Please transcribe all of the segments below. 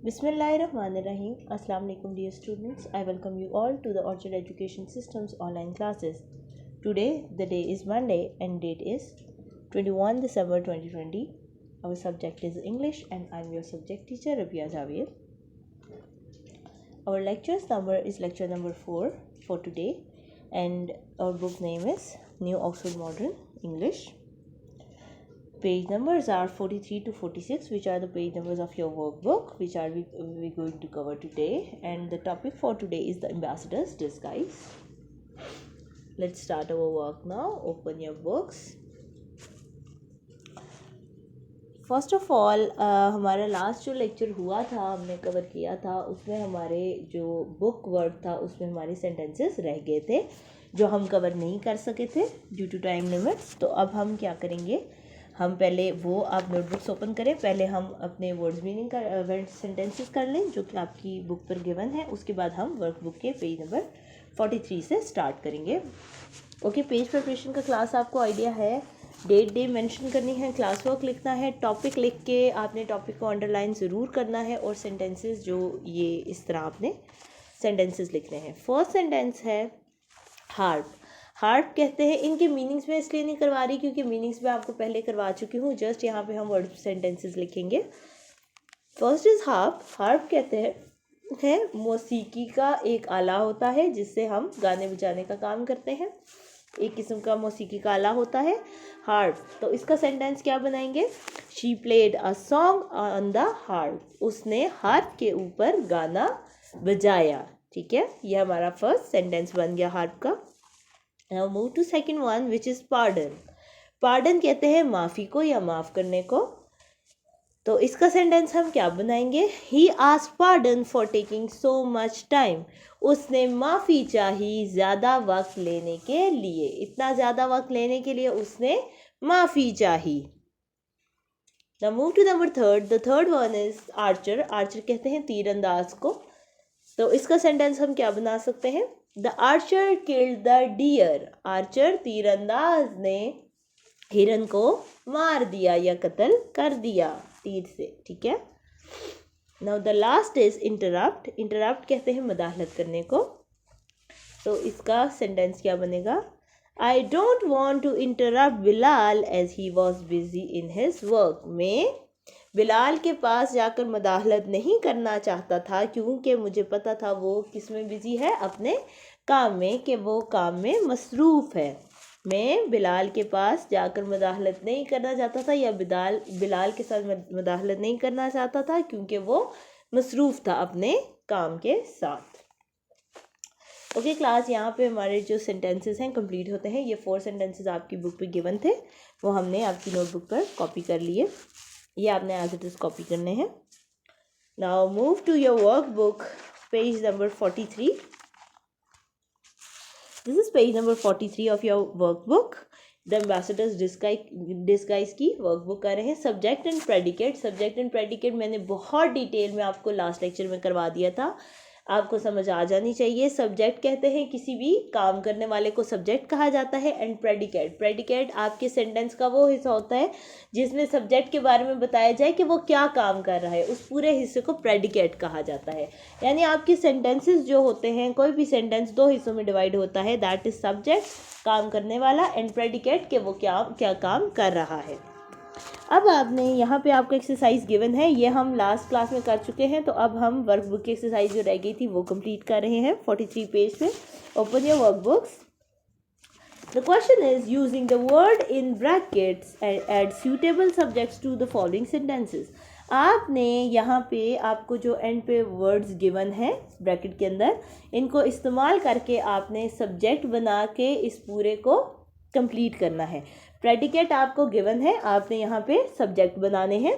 Bismillahirrahmanirrahim. Assalamu alaikum dear students. I welcome you all to the Orchard Education System's online classes. Today the day is Monday and date is 21 December 2020. Our subject is English and I'm your subject teacher Rabia Javed. Our lectures number is lecture number 4 for today and our book name is New Oxford Modern English. Page numbers are 43 to 46, which are the page numbers of your workbook, which are we going to cover today. And the topic for today is the ambassador's disguise. Let's start our work now. Open your books. First of all हमारा last जो lecture हुआ था, हमने cover किया था, उसमें हमारे जो बुक वर्क था उसमें हमारे सेंटेंसेस रह गए थे जो हम कवर नहीं कर सके थे ड्यू टू टाइम लिमिट्स. तो अब हम क्या करेंगे, हम पहले वो आप नोटबुक्स ओपन करें, पहले हम अपने वर्ड्स मीनिंग का सेंटेंसेस कर लें जो कि आपकी बुक पर गिवन है. उसके बाद हम वर्कबुक के पेज नंबर 43 से स्टार्ट करेंगे. ओके, पेज प्रिपरेशन का क्लास आपको आइडिया है. डेट डे मेंशन करनी है, क्लास वर्क लिखना है, टॉपिक लिख के आपने टॉपिक को अंडरलाइन ज़रूर करना है और सेंटेंसेस जो ये इस तरह आपने सेंटेंसेस लिखने हैं. फर्स्ट सेंटेंस है हार्प. हार्प कहते हैं, इनके मीनिंग्स में इसलिए नहीं करवा रही क्योंकि मीनिंग्स में आपको पहले करवा चुकी हूँ. जस्ट यहाँ पे हम वर्ड सेंटेंसेस लिखेंगे. First is harp. हार्प कहते हैं मौसीकी का एक आला होता है जिससे हम गाने बजाने का काम करते हैं. एक किस्म का मौसीकी का आला होता है हार्प. तो इसका सेंटेंस क्या बनाएंगे, she played a song on the harp. उसने हार्प के ऊपर गाना बजाया. ठीक है, ये हमारा फर्स्ट सेंटेंस बन गया हार्प का. Now move to second one which is pardon. Pardon कहते हैं माफ़ी को या माफ़ करने को. तो इसका सेंटेंस हम क्या बनाएंगे, He asked pardon for taking so much time. उसने माफ़ी चाही ज़्यादा वक्त लेने के लिए. इतना ज़्यादा वक्त लेने के लिए उसने माफ़ी चाही. Now move to number third. The third one is archer. Archer कहते हैं तीरंदाज को. तो इसका सेंटेंस हम क्या बना सकते हैं, The archer killed the deer. Archer तीरंदाज ने हिरन को मार दिया या कत्ल कर दिया तीर से. ठीक है. Now the last is interrupt. Interrupt कहते हैं मदाखलत करने को. तो इसका सेंटेंस क्या बनेगा, I don't want to interrupt Bilal as he was busy in his work. मैं बिलाल के पास जाकर मदाखलत नहीं करना चाहता था क्योंकि मुझे पता था वो किस में बिजी है, अपने काम में, कि वो काम में मसरूफ़ है. मैं बिलाल के पास जाकर मदाखलत नहीं करना चाहता था या बिलाल के साथ मदाखलत नहीं करना चाहता था क्योंकि वो मसरूफ़ था अपने काम के साथ. ओके क्लास, यहाँ पे हमारे जो सेंटेंसेस हैं कंप्लीट होते हैं. ये 4 सेंटेंसेस आपकी बुक पे गिवन थे, वो हमने आपकी नोटबुक पर कॉपी कर लिए. ये आपने एज इट इज़ कॉपी करने हैं. Now move to your workbook, page number 43. This is page number 43 of your workbook. The ambassadors disguise की वर्कबुक कर रहे हैं. Subject and predicate. Subject and predicate मैंने बहुत डिटेल में आपको लास्ट लेक्चर में करवा दिया था, आपको समझ आ जानी चाहिए. सब्जेक्ट कहते हैं किसी भी काम करने वाले को सब्जेक्ट कहा जाता है. एंड प्रेडिकेट आपके सेंटेंस का वो हिस्सा होता है जिसमें सब्जेक्ट के बारे में बताया जाए कि वो क्या काम कर रहा है. उस पूरे हिस्से को प्रेडिकेट कहा जाता है. यानी आपके सेंटेंसेस जो होते हैं, कोई भी सेंटेंस 2 हिस्सों में डिवाइड होता है. दैट इज सब्जेक्ट काम करने वाला एंड प्रेडिकेट के वो क्या काम कर रहा है. अब आपने यहाँ पे आपको एक्सरसाइज गिवन है, ये हम लास्ट क्लास में कर चुके हैं. तो अब हम वर्कबुक की एक्सरसाइज जो रह गई थी वो कंप्लीट कर रहे हैं 43 पेज पे. Open your workbooks. The question is using the word in brackets add suitable subjects to the following sentences. आपने यहाँ पे आपको जो एंड पे वर्ड्स गिवन है ब्रैकेट के अंदर, इनको इस्तेमाल करके आपने सब्जेक्ट बना के इस पूरे को कंप्लीट करना है. प्रेडिकेट आपको गिवन है, आपने यहाँ पे सब्जेक्ट बनाने हैं.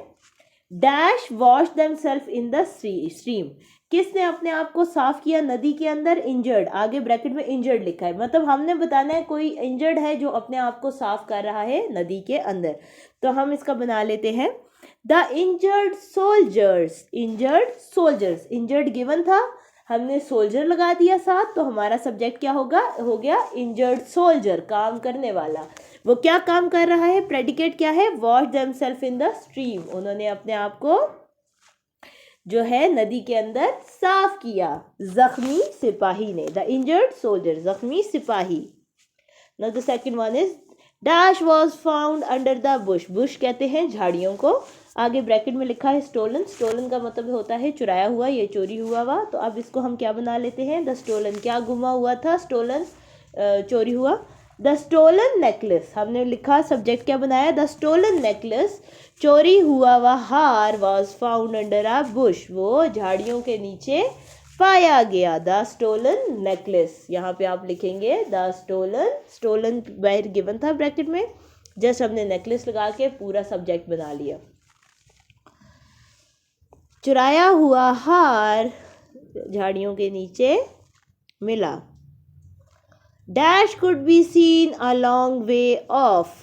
Dash wash themselves in the stream. किसने अपने आप को साफ किया नदी के अंदर, इंजर्ड. आगे ब्रैकेट में इंजर्ड लिखा है, मतलब हमने बताना है कोई इंजर्ड है जो अपने आप को साफ कर रहा है नदी के अंदर. तो हम इसका बना लेते हैं the injured soldiers. Injured given था, हमने सोल्जर लगा दिया साथ, तो हमारा सब्जेक्ट क्या हो गया इंजर्ड सोल्जर, काम करने वाला. वो क्या काम कर रहा है, प्रेडिकेट क्या है, wash themselves in the stream. उन्होंने अपने आप को जो है नदी के अंदर साफ किया जख्मी सिपाही ने, द इंजर्ड सोल्जर, जख्मी सिपाही। Now the second one is dash was found under the Bush, Bush कहते हैं झाड़ियों को। आगे ब्रैकेट में लिखा है स्टोलन, स्टोलन का मतलब होता है चुराया हुआ, ये चोरी हुआ हुआ। तो अब इसको हम क्या बना लेते हैं, द स्टोलन, क्या गुमा हुआ था, स्टोलन चोरी हुआ। द स्टोलन नेकलेस, हमने लिखा सब्जेक्ट क्या बनाया, द स्टोलन नेकलेस, चोरी हुआ वह हार, was found under a bush, वो झाड़ियों के नीचे पाया गया। द स्टोलन नेकलेस, यहाँ पे आप लिखेंगे द स्टोलन, स्टोलन बाहर गिवन था ब्रैकेट में, जस्ट हमने नेकलेस लगा के पूरा सब्जेक्ट बना लिया। चुराया हुआ हार झाड़ियों के नीचे मिला। Dash could be seen a long way of,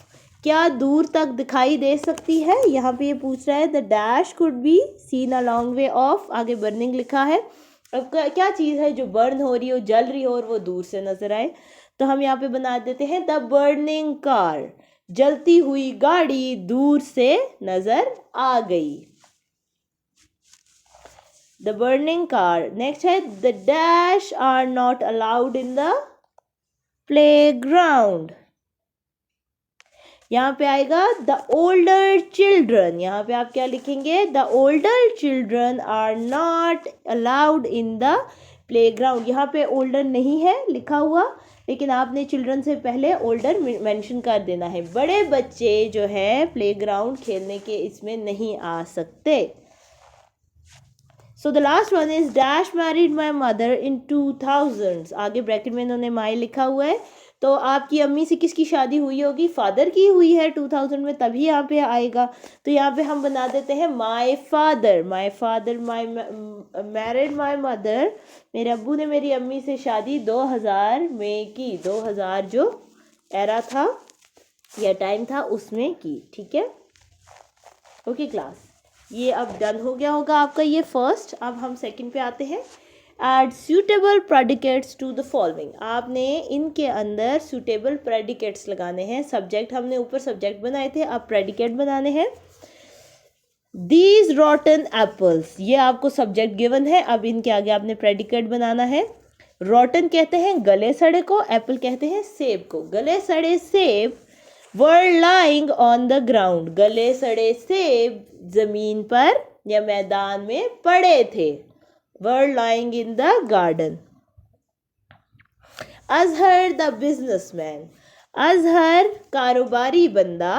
क्या दूर तक दिखाई दे सकती है, यहाँ पे ये पूछ रहा है the dash could be seen a long way of. आगे बर्निंग लिखा है, अब क्या चीज़ है जो बर्न हो रही हो, जल रही हो और वो दूर से नजर आए, तो हम यहाँ पे बना देते हैं द बर्निंग कार, जलती हुई गाड़ी दूर से नजर आ गई, द बर्निंग कार। नेक्स्ट है the dash are not allowed in the playground, यहाँ पे आएगा द ओल्डर चिल्ड्रन, यहाँ पे आप क्या लिखेंगे, the older children are not allowed in the playground. यहाँ पे ओल्डर नहीं है लिखा हुआ, लेकिन आपने चिल्ड्रन से पहले ओल्डर मेंशन कर देना है। बड़े बच्चे जो है प्लेग्राउंड खेलने के इसमें नहीं आ सकते। So the last one is dash married my mother in 2000, आगे ब्रैकेट में इन्होंने माई लिखा हुआ है, तो आपकी अम्मी से किसकी शादी हुई होगी, फादर की हुई है 2000 में, तभी यहाँ पे आएगा। तो यहाँ पे हम बना देते हैं my father, my father my married my mother, मेरे अब्बू ने मेरी अम्मी से शादी 2000 में की, 2000 जो एरा था या टाइम था उसमें की, ठीक है। ओके क्लास, ये अब डन हो गया होगा आपका ये फर्स्ट। अब हम सेकंड पे आते हैं, add suitable predicates to the following, आपने इनके अंदर suitable predicates लगाने हैं। सब्जेक्ट हमने ऊपर सब्जेक्ट बनाए थे, अब प्रेडिकेट बनाने हैं। These rotten apples, ये आपको सब्जेक्ट गिवन है, अब इनके आगे आपने प्रेडिकेट बनाना है। rotten कहते हैं गले सड़े को, एप्पल कहते हैं सेब को। गले सड़े सेब were lying on the ground, गले सड़े सेब जमीन पर या मैदान में पड़े थे, were lying in the garden. Azhar the businessman, Azhar कारोबारी बंदा,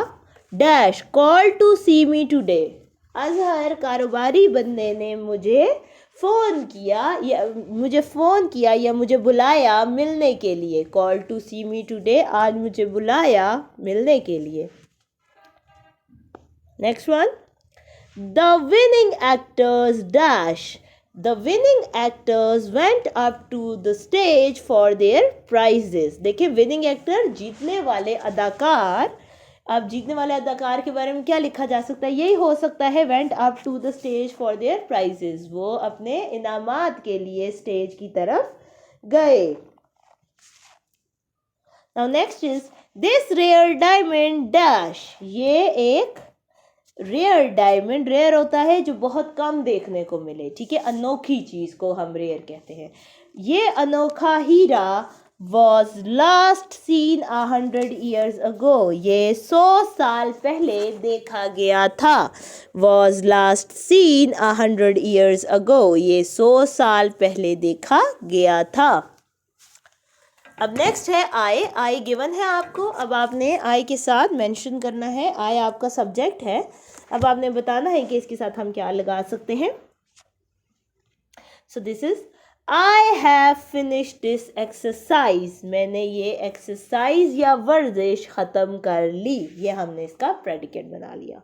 dash called to see me today, Azhar कारोबारी बंदे ने मुझे फ़ोन किया या मुझे बुलाया मिलने के लिए। call to see me today, आज मुझे बुलाया मिलने के लिए। Next one, the winning actors dash, the winning actors went up to the stage for their prizes। देखिए विनिंग एक्टर जीतने वाले अदाकार, अब जीतने वाले अदाकार के बारे में क्या लिखा जा सकता है, यही हो सकता है went up to the stage for their prizes, वो अपने इनामात के लिए स्टेज की तरफ गए। Now next is this rare diamond dash, ये एक रेयर डायमंड, रेयर होता है जो बहुत कम देखने को मिले, ठीक है, अनोखी चीज को हम रेयर कहते हैं। ये अनोखा हीरा was last seen 100 years ago, ये 100 साल पहले देखा गया था। was last seen 100 years ago, ये 100 साल पहले देखा गया था। अब नेक्स्ट है आई, आई गिवन है आपको, अब आपने आई के साथ मेंशन करना है, आई आपका सब्जेक्ट है, अब आपने बताना है कि इसके साथ हम क्या लगा सकते हैं। So this is I have finished this exercise, मैंने ये एक्सरसाइज या वर्जिश ख़त्म कर ली, ये हमने इसका प्रेडिकेट बना लिया।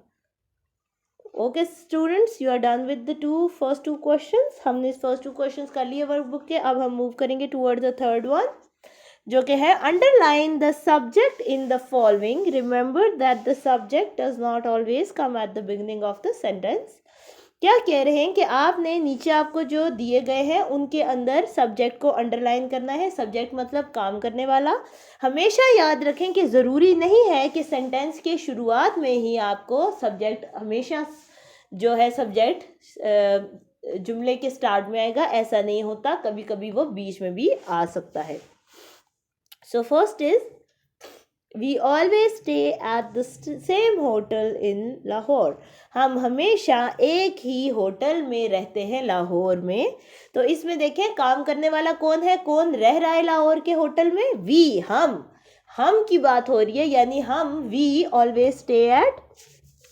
Okay students, you are done with the first two questions, हमने फर्स्ट टू क्वेश्चंस कर लिए वर्कबुक के। अब हम मूव करेंगे टूवर्ड द थर्ड वन, जो कि है underline the subject in the following, remember that the subject does not always come at the beginning of the sentence. क्या कह रहे हैं कि आपने नीचे आपको जो दिए गए हैं उनके अंदर सब्जेक्ट को अंडरलाइन करना है। सब्जेक्ट मतलब काम करने वाला। हमेशा याद रखें कि ज़रूरी नहीं है कि सेंटेंस के शुरुआत में ही आपको सब्जेक्ट, हमेशा जो है सब्जेक्ट जुमले के स्टार्ट में आएगा, ऐसा नहीं होता, कभी कभी वो बीच में भी आ सकता है। So first is we always stay at the same hotel in Lahore. हम हमेशा एक ही होटल में रहते हैं लाहौर में। तो इसमें देखें काम करने वाला कौन है, कौन रह रहा है लाहौर के होटल में, वी, हम की बात हो रही है, यानी हम, we always stay at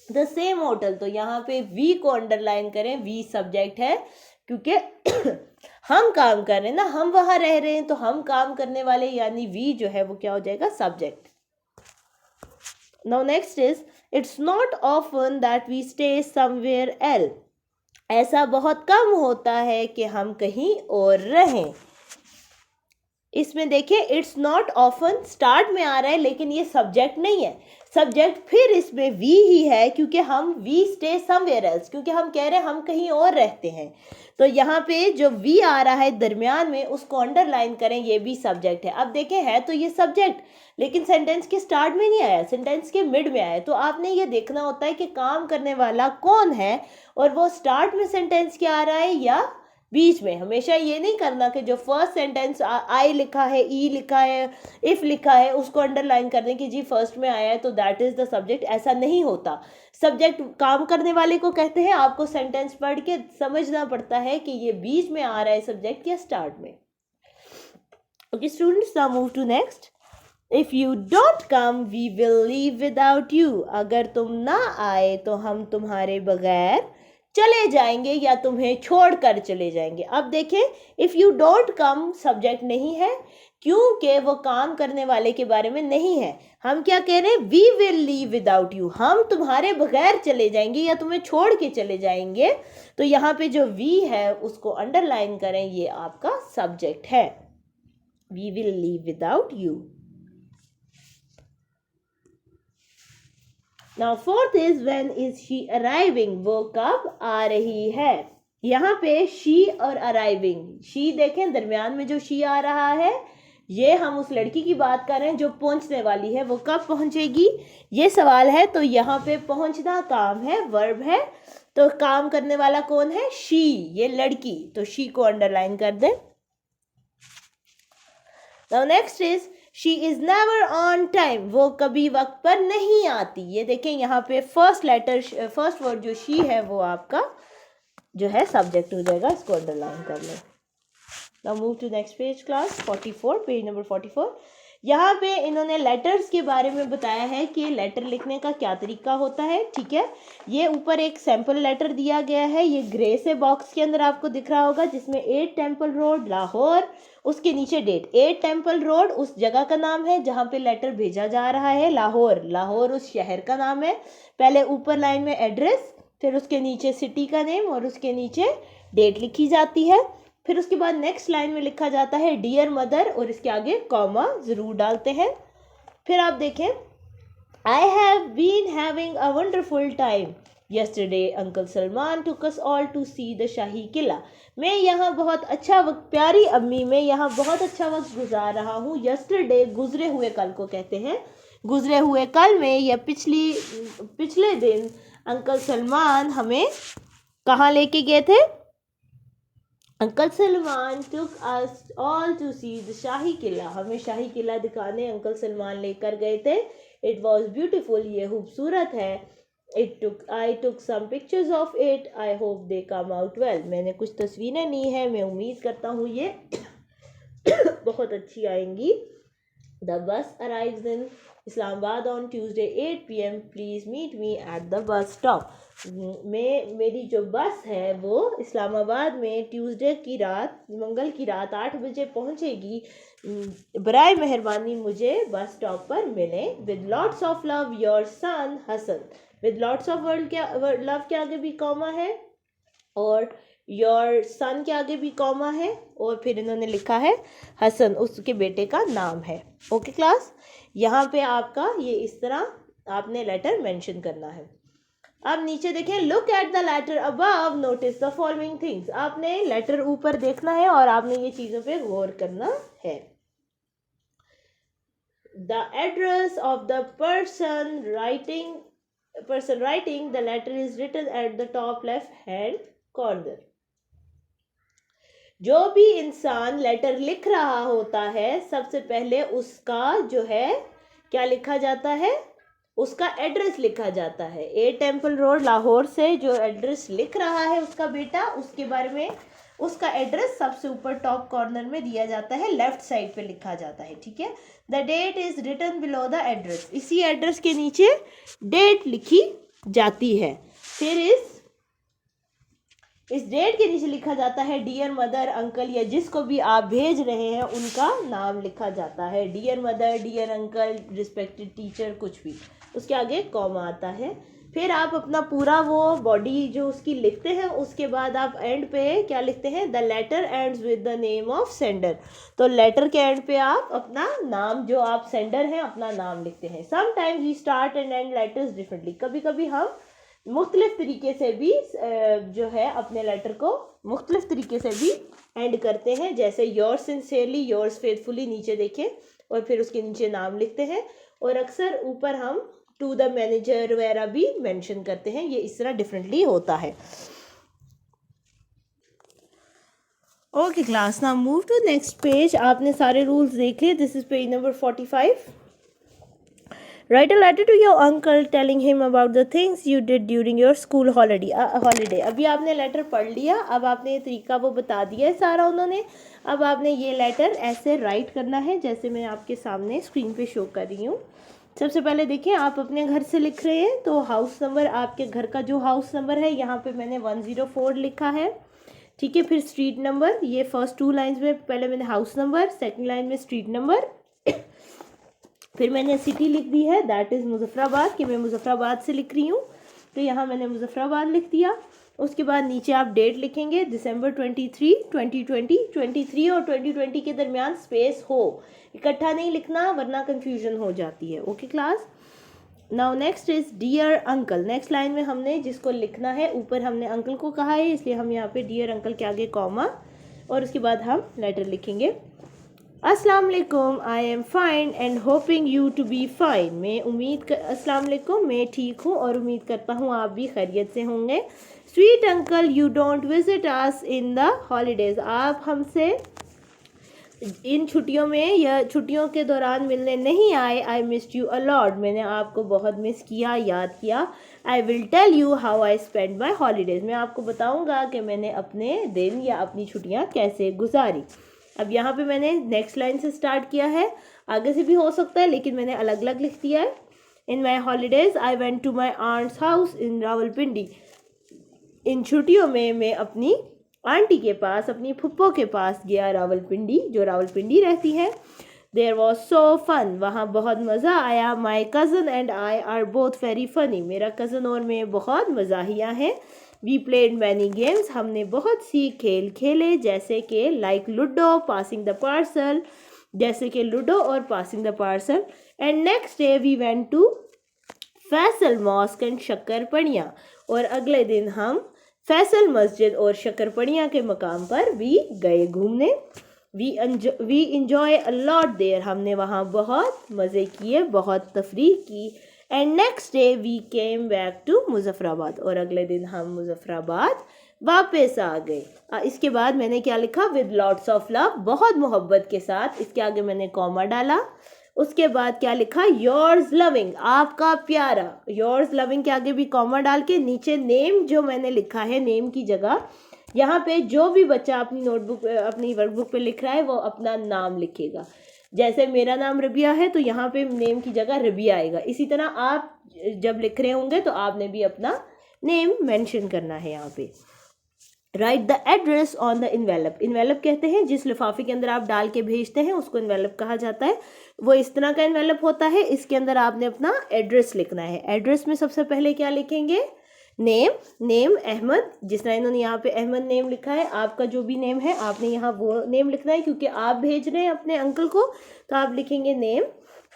the same hotel. तो यहाँ पे वी को अंडरलाइन करें, वी सब्जेक्ट है क्योंकि हम काम कर रहे हैं ना, हम वहां रह रहे हैं, तो हम काम करने वाले यानी वी जो है वो क्या हो जाएगा, subject. Now next is it's not often that we stay somewhere else. ऐसा बहुत कम होता है कि हम कहीं और रहें। इसमें देखिए इट्स नॉट ऑफन स्टार्ट में आ रहा है, लेकिन ये सब्जेक्ट नहीं है, सब्जेक्ट फिर इसमें वी ही है, क्योंकि हम वी स्टे समवेयर एल्स, क्योंकि हम कह रहे हैं हम कहीं और रहते हैं। तो यहाँ पे जो वी आ रहा है दरमियान में, उसको अंडरलाइन करें, ये भी सब्जेक्ट है। अब देखें है तो ये सब्जेक्ट, लेकिन सेंटेंस के स्टार्ट में नहीं आया, सेंटेंस के मिड में आया। तो आपने ये देखना होता है कि काम करने वाला कौन है, और वो स्टार्ट में सेंटेंस क्या आ रहा है या बीच में। हमेशा ये नहीं करना कि जो फर्स्ट सेंटेंस आई लिखा है, ई लिखा है, इफ लिखा है, उसको अंडरलाइन करने की जी फर्स्ट में आया है तो दैट इज द सब्जेक्ट, ऐसा नहीं होता। सब्जेक्ट काम करने वाले को कहते हैं, आपको सेंटेंस पढ़ के समझना पड़ता है कि ये बीच में आ रहा है सब्जेक्ट या स्टार्ट में। Okay students, now move to next. If you don't come we will leave without you. अगर तुम ना आए तो हम तुम्हारे बगैर चले जाएंगे या तुम्हें छोड़कर चले जाएंगे। अब देखें if you don't come subject नहीं है, क्योंकि वो काम करने वाले के बारे में नहीं है। हम क्या कह रहे हैं, we will leave without you, हम तुम्हारे बगैर चले जाएंगे या तुम्हें छोड़ के चले जाएंगे। तो यहाँ पे जो वी है उसको अंडरलाइन करें, ये आपका सब्जेक्ट है, we will leave without you. Now fourth is when is she arriving, वो कब आ रही है। यहाँ पे she और arriving, she देखें दरमियान में जो she आ रहा है, ये हम उस लड़की की बात कर रहे हैं जो पहुंचने वाली है, वो कब पहुंचेगी ये सवाल है। तो यहाँ पे पहुंचना काम है, वर्ब है, तो काम करने वाला कौन है, she, ये लड़की, तो she को अंडरलाइन कर दें। Now next is she is never on time, वो कभी वक्त पर नहीं आती। ये देखें यहाँ पे फर्स्ट वर्ड जो शी है वो आपका जो है सब्जेक्ट हो जाएगा, इसको अंडरलाइन कर लें। Now move to next page class 44, page number 44। यहाँ पे इन्होंने लेटर्स के बारे में बताया है कि लेटर लिखने का क्या तरीका होता है। ठीक है, ये ऊपर एक सैम्पल लेटर दिया गया है, ये ग्रे से बॉक्स के अंदर आपको दिख रहा होगा, जिसमें 8 टेम्पल रोड लाहौर, उसके नीचे डेट। 8 टेम्पल रोड उस जगह का नाम है जहाँ पे लेटर भेजा जा रहा है, लाहौर उस शहर का नाम है। पहले ऊपर लाइन में एड्रेस, फिर उसके नीचे सिटी का नेम और उसके नीचे डेट लिखी जाती है। फिर उसके बाद नेक्स्ट लाइन में लिखा जाता है डियर मदर और इसके आगे कॉमा ज़रूर डालते हैं। फिर आप देखें, I have been having a wonderful time yesterday uncle Salman took us all to see the Shahi Qila. मैं यहाँ बहुत अच्छा वक्त, प्यारी अम्मी मैं यहाँ बहुत अच्छा वक्त गुजार रहा हूँ। यस्टरडे गुजरे हुए कल को कहते हैं, गुजरे हुए कल में या पिछले दिन अंकल सलमान हमें कहाँ लेके गए थे, uncle Salman took us all to see the Shahi Qila, हमें शाही किला दिखाने अंकल सलमान लेकर गए थे। इट वॉज ब्यूटिफुल, ये खूबसूरत है। I took some pictures of it. I hope they come out well. मैंने कुछ तस्वीरें ली हैं, मैं उम्मीद करता हूँ ये बहुत अच्छी आएंगी। The bus arrives in Islamabad on Tuesday 8 p.m. Please meet me at the bus stop. मेरी जो बस है वो इस्लामाबाद में ट्यूसडे की रात, मंगल की रात 8 बजे पहुंचेगी। बराए मेहरबानी मुझे बस स्टॉप पर मिले। With lots of love your son Hasan. With lots of love के आगे भी कॉमा है और योर सन के आगे भी कॉमा है और फिर इन्होंने लिखा है हसन, उसके बेटे का नाम है। ओके क्लास, यहाँ पे आपका ये इस तरह आपने लेटर मेंशन करना है। अब नीचे देखें, look at the letter above, notice the following things. आपने लेटर ऊपर देखना है और आपने ये चीज़ों पे गौर करना है। The address of the person writing the letter is written at the top left hand corner. जो भी इंसान लेटर लिख रहा होता है सबसे पहले उसका जो है क्या लिखा जाता है, उसका एड्रेस लिखा जाता है। ए टेम्पल रोड लाहौर से जो एड्रेस लिख रहा है उसका बेटा, उसके बारे में उसका एड्रेस सबसे ऊपर टॉप कॉर्नर में दिया जाता है, लेफ्ट साइड पे लिखा जाता है, ठीक है। The date is written below the address, इसी एड्रेस के नीचे डेट लिखी जाती है। फिर इस डेट के नीचे लिखा जाता है डियर मदर, अंकल या जिसको भी आप भेज रहे हैं उनका नाम लिखा जाता है। Dear mother, dear uncle, respected teacher, कुछ भी। उसके आगे कॉमा आता है। फिर आप अपना पूरा वो बॉडी जो उसकी लिखते हैं, उसके बाद आप एंड पे क्या लिखते हैं, the letter ends with the name of sender. तो लेटर के एंड पे आप अपना नाम, जो आप सेंडर हैं, अपना नाम लिखते हैं। Sometimes we start and end letters differently, कभी कभी हम मुख्तलिफ तरीके से भी जो है अपने लेटर को मुख्तलिफ तरीके से भी एंड करते हैं। जैसे योर्स सिंसियरली, योर्स फेथफुली नीचे देखें, और फिर उसके नीचे नाम लिखते हैं। और अक्सर ऊपर हम टू द मैनेजर वगैरह भी मेंशन करते हैं। ये इस तरह डिफरेंटली होता है। Okay class, now move to next page. आपने सारे रूल्स देख लिए। This is page number 45। Write a letter to your uncle telling him about the things you did during your school holiday. अभी आपने लेटर पढ़ लिया, अब आपने ये तरीका वो बता दिया है सारा उन्होंने। अब आपने ये लेटर ऐसे राइट करना है जैसे मैं आपके सामने स्क्रीन पे शो कर रही हूँ। सबसे पहले देखिए, आप अपने घर से लिख रहे हैं तो हाउस नंबर, आपके घर का जो हाउस नंबर है यहाँ पे मैंने 104 लिखा है, ठीक है। फिर स्ट्रीट नंबर, ये फर्स्ट 2 लाइन्स में पहले मैंने हाउस नंबर, सेकेंड लाइन में स्ट्रीट नंबर, फिर मैंने सिटी लिख दी है, दैट इज़ मुजफ्फराबाद, कि मैं मुजफ्फराबाद से लिख रही हूँ, तो यहाँ मैंने मुजफ्फराबाद लिख दिया। उसके बाद नीचे आप डेट लिखेंगे, दिसंबर 23, 2020। 23 और 2020 के दरमियान स्पेस हो, इकट्ठा नहीं लिखना वरना कन्फ्यूजन हो जाती है। Okay class, now next is dear uncle. Next line में हमने जिसको लिखना है, ऊपर हमने अंकल को कहा है इसलिए हम यहाँ पे डियर अंकल के आगे कॉमा, और उसके बाद हम लेटर लिखेंगे। अस्सलाम वालेकुम, I am fine and hoping you to be fine. मैं अस्सलाम वालेकुम, मैं ठीक हूँ और उम्मीद करता हूँ आप भी खैरियत से होंगे। Sweet uncle, you don't visit us in the holidays. आप हमसे इन छुट्टियों में या छुट्टियों के दौरान मिलने नहीं आए। आई मिस्ड यू अलॉट, मैंने आपको बहुत मिस किया, याद किया। I will tell you how I spend my holidays, मैं आपको बताऊँगा कि मैंने अपने दिन या अपनी छुट्टियाँ कैसे गुजारी। अब यहाँ पे मैंने नेक्स्ट लाइन से स्टार्ट किया है, आगे से भी हो सकता है लेकिन मैंने अलग अलग लिख दिया है। In my holidays I went to my aunt's house in Rawalpindi. इन छुट्टियों में मैं अपनी आंटी के पास, अपनी फुप्पो के पास गया, रावलपिंडी, जो रावलपिंडी रहती है। देयर वॉज सो फन, वहाँ बहुत मज़ा आया। My cousin and I R both very funny, मेरा कज़न और मैं बहुत मज़ाहिया हैं। वी प्लेड मैनी गेम्स, हमने बहुत सी खेल खेले, जैसे कि like ludo, passing the parcel, जैसे कि लूडो और passing the parcel. And next day we went to Faisal mosque and Shakarparian, और अगले दिन हम फैसल मस्जिद और शक्करपड़ियाँ के मकाम पर भी गए घूमने। We enjoy a lot there, हमने वहाँ बहुत मज़े किए, बहुत तफरीह की। And next day we came back to Muzaffarabad, और अगले दिन हम मुजफ्फराबाद वापस आ गए। इसके बाद मैंने क्या लिखा, विद लॉट्स ऑफ लव, बहुत मोहब्बत के साथ, इसके आगे मैंने कॉमा डाला। उसके बाद क्या लिखा, योर्स लविंग, आपका प्यारा। योर्स लविंग के आगे भी कॉमा डाल के नीचे नेम जो मैंने लिखा है, नेम की जगह यहाँ पे जो भी बच्चा अपनी नोटबुक, अपनी वर्कबुक पे लिख रहा है वो अपना नाम लिखेगा। जैसे मेरा नाम रबिया है तो यहाँ पे नेम की जगह रबिया आएगा। इसी तरह आप जब लिख रहे होंगे तो आपने भी अपना नेम मेंशन करना है यहाँ पे। Right the address on the envelope, envelope कहते हैं जिस लिफाफे के अंदर आप डाल के भेजते हैं उसको इन्वेलप कहा जाता है। वो इस तरह का इन्वेलप होता है, इसके अंदर आपने अपना एड्रेस लिखना है। एड्रेस में सबसे पहले क्या लिखेंगे, नेम अहमद, जिस तरह इन्होंने यहाँ पे अहमद नेम लिखा है, आपका जो भी नेम है आपने यहाँ वो नेम लिखना है, क्योंकि आप भेज रहे हैं अपने अंकल को, तो आप लिखेंगे नेम।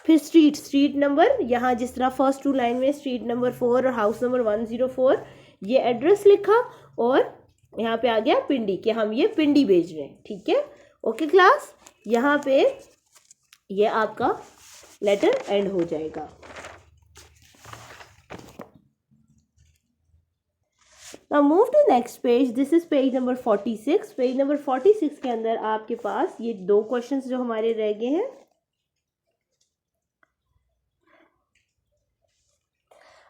फिर स्ट्रीट नंबर, यहाँ जिस तरह फर्स्ट 2 लाइन में स्ट्रीट नंबर 4 और हाउस नंबर 104 ये एड्रेस लिखा, और यहाँ पे आ गया पिंडी, कि हम ये पिंडी भेज रहे हैं, ठीक है। ओके क्लास, यहाँ पे ये आपका लेटर एंड हो जाएगा। Now move to next page, this is page number 46। Page number 46 के अंदर आपके पास ये 2 क्वेश्चंस जो हमारे रह गए हैं।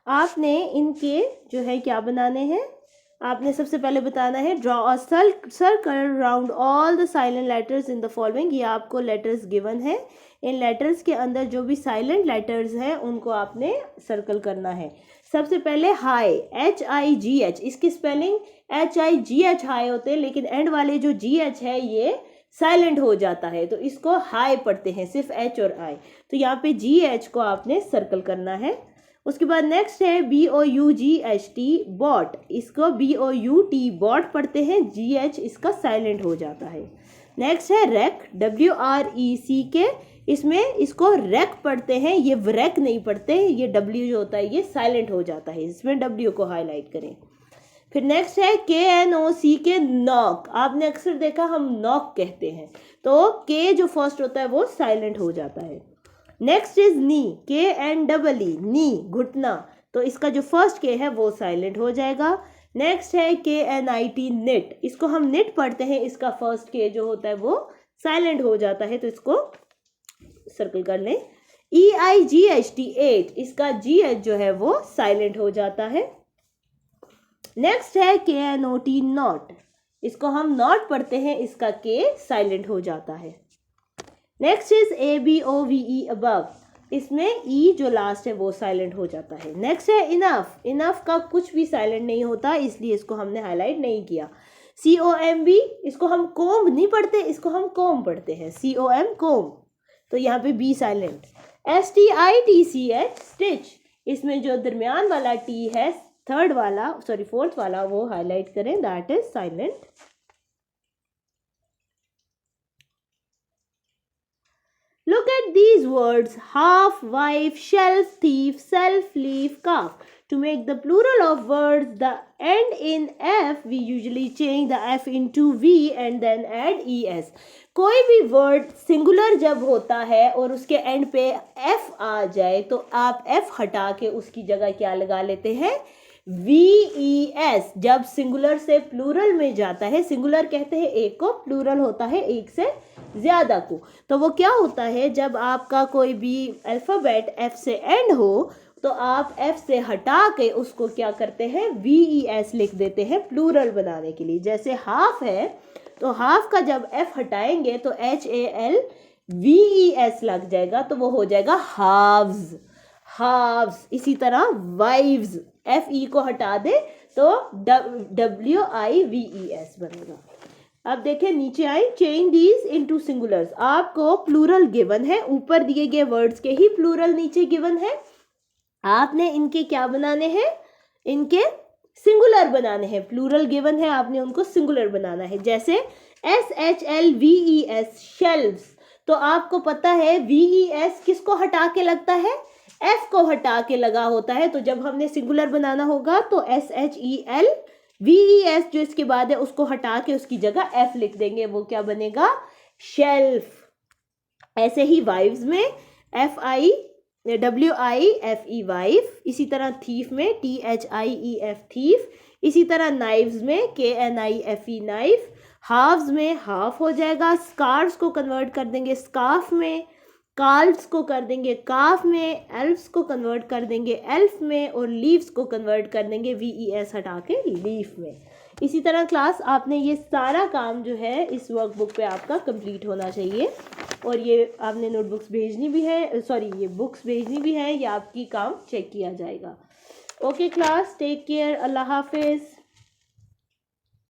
आपने इनके जो है क्या बनाने हैं, आपने सबसे पहले बताना है draw a circle round all the silent letters in the following. ये आपको लेटर्स गिवन है, इन लेटर्स के अंदर जो भी साइलेंट लेटर्स हैं उनको आपने सर्कल करना है। सबसे पहले हाई, HIGH, इसकी स्पेलिंग HIGH हाई होते हैं, लेकिन एंड वाले जो GH है ये साइलेंट हो जाता है, तो इसको हाई पढ़ते हैं, सिर्फ H और I। तो यहाँ पे GH को आपने सर्कल करना है। उसके बाद नेक्स्ट है BOUGHT बॉट, इसको BOUT बॉट पढ़ते हैं, GH इसका साइलेंट हो जाता है। नेक्स्ट है रेक, WRECK, इसमें इसको रेक पढ़ते हैं, ये व्रेक नहीं पढ़ते, ये W जो होता है ये साइलेंट हो जाता है, इसमें W को हाईलाइट करें। फिर नेक्स्ट है KNOCK नॉक, आपने अक्सर देखा हम नॉक कहते हैं, तो K जो फर्स्ट होता है वो साइलेंट हो जाता है। नेक्स्ट इज नी, KNEE नी, घुटना, तो इसका जो फर्स्ट K है वो साइलेंट हो जाएगा। नेक्स्ट है KNIT निट, इसको हम निट पढ़ते हैं, इसका फर्स्ट K जो होता है वो साइलेंट हो जाता है, तो इसको सर्कल कर लें। EIGHT एट, इसका GH जो है वो साइलेंट हो जाता है। नेक्स्ट है KNOT नॉट, इसको हम नॉट पढ़ते हैं, इसका K साइलेंट हो जाता है। नेक्स्ट इज ABOVE अबव, इसमें E जो लास्ट है वो साइलेंट हो जाता है। नेक्स्ट है इनफ, इनफ का कुछ भी साइलेंट नहीं होता, इसलिए इसको हमने हाईलाइट नहीं किया। COMB, इसको हम कोम्ब नहीं पढ़ते, इसको हम कोम्ब पढ़ते हैं, COM कोम्ब, तो यहाँ पे B साइलेंट। STITCH स्टिच, इसमें जो दरमियान वाला T है, फोर्थ वाला वो हाईलाइट करें, that is silent. Look at these words, half, wife, shelf, thief, self, leaf, calf. To make the plural of words the end in F, we usually change the F into V and then add ES. कोई भी word singular जब होता है और उसके and पे F आ जाए तो आप F हटा के उसकी जगह क्या लगा लेते हैं, VES। जब सिंगुलर से प्लूरल में जाता है, सिंगुलर कहते हैं एक को, प्लूरल होता है एक से ज्यादा को, तो वो क्या होता है, जब आपका कोई भी अल्फाबेट F से एंड हो तो आप F से हटा के उसको क्या करते हैं, VES लिख देते हैं प्लूरल बनाने के लिए। जैसे हाफ है तो हाफ का जब F हटाएंगे तो HALVES लग जाएगा, तो वो हो जाएगा हाव्स, हाव्स। इसी तरह वाइव्स, FE को हटा दे तो WIVES बनेगा। अब देखें नीचे आए, चेंज दीज इनटू सिंगुलर्स, आपको प्लूरल गिवन है, ऊपर दिए गए वर्ड्स के ही प्लूरल नीचे गिवन है, आपने इनके क्या बनाने हैं, इनके सिंगुलर बनाने हैं। प्लूरल गिवन है, आपने उनको सिंगुलर बनाना है। जैसे SHLVES शेल्व्स, तो आपको पता है VES किसको हटा के लगता है, F को हटा के लगा होता है, तो जब हमने सिंगुलर बनाना होगा तो SHELVES जो इसके बाद है उसको हटा के उसकी जगह F लिख देंगे, वो क्या बनेगा, शेल्फ। ऐसे ही वाइव्स में WIFE वाइफ, इसी तरह थीफ में THIEF थीफ, इसी तरह नाइव्स में KNIFE नाइफ, हाफ्स में हाफ हो जाएगा, स्कार्फ्स को कन्वर्ट कर देंगे स्कार्फ में, काल्व्स को कर देंगे काफ में, एल्फ्स को कन्वर्ट कर देंगे एल्फ में, और लीव्स को कन्वर्ट कर देंगे VES हटा के लीफ में। इसी तरह क्लास आपने ये सारा काम जो है इस वर्कबुक पे आपका कंप्लीट होना चाहिए, और ये आपने नोटबुक्स भेजनी भी है, ये बुक्स भेजनी भी है, ये आपकी काम चेक किया जाएगा। ओके क्लास, टेक केयर, अल्लाह हाफिज़।